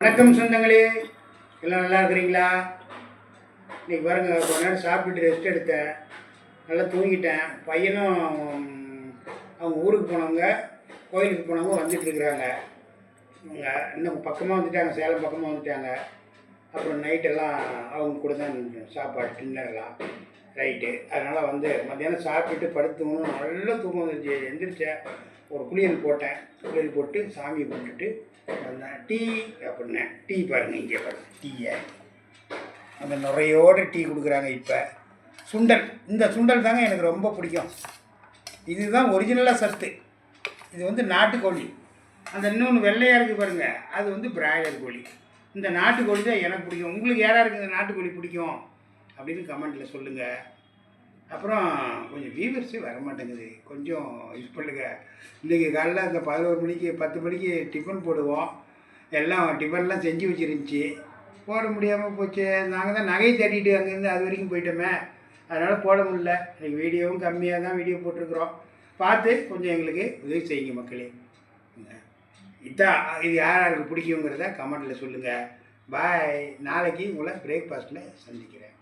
வணக்கம் சொந்தங்களே, எல்லாம் நல்லா இருக்கிறீங்களா? இன்றைக்கி பாருங்கள், கொஞ்ச நேரம் சாப்பிட்டுட்டு ரெஸ்ட் எடுத்தேன், நல்லா தூங்கிட்டேன். பையனும் அவங்க ஊருக்கு போனவங்க, கோயிலுக்கு போனவங்க வந்துட்டுருக்குறாங்க. அவங்க இன்னும் பக்கமாக வந்துட்டாங்க, சேலம் பக்கமாக வந்துட்டாங்க. அப்புறம் நைட்டெல்லாம் அவங்க கூட தான் சாப்பாடு டின்னர்லாம் ரைட்டு. அதனால் மத்தியானம் சாப்பிட்டுட்டு படுத்துணும், நல்லா தூக்கம் வந்துச்சு. எந்திரிச்சேன், ஒரு குளியல் போட்டேன், குளியல் போட்டு சாமியை கும்பிட்டுட்டு வந்தேன். டீ அப்படின்னேன். டீ பாருங்கள், இங்கே பாருங்கள் டீயை, அந்த நுரையோடு டீ கொடுக்குறாங்க. இப்போ சுண்டல், இந்த சுண்டல் தாங்க எனக்கு ரொம்ப பிடிக்கும். இதுதான் ஒரிஜினலாக சத்து. இது நாட்டுக்கோழி. அந்த இன்னொன்று வெள்ளையாக இருக்குது பாருங்கள், அது பிராய்லர் கோழி. இந்த நாட்டுக்கோழி தான் எனக்கு பிடிக்கும். உங்களுக்கு யாராருக்கு இந்த நாட்டுக்கோழி பிடிக்கும் அப்படின்னு கமெண்ட்டில் சொல்லுங்கள். அப்புறம் கொஞ்சம் வியூவர்ஸே வர மாட்டேங்குது, கொஞ்சம் இது பண்ணுங்கள். இன்றைக்கி காலையில் அந்த 11 மணிக்கு 10 மணிக்கு டிஃபன் போடுவோம். எல்லாம் டிஃபன்லாம் செஞ்சு வச்சுருந்துச்சி, போட முடியாமல் போச்சு. நாங்கள் தான் நகையை தேடிட்டு அங்கேருந்து அது வரைக்கும் போயிட்டோமே, அதனால் போட முடியல. இன்றைக்கி வீடியோவும் கம்மியாக தான் வீடியோ போட்டிருக்குறோம். பார்த்து கொஞ்சம் எங்களுக்கு உதவி செய்யுங்க மக்களே. இதான் இது யாருக்கு பிடிக்குங்கிறத கமெண்ட்டில் சொல்லுங்கள். பாய். நாளைக்கு உங்களை பிரேக்ஃபாஸ்ட்டில் சந்திக்கிறேன்.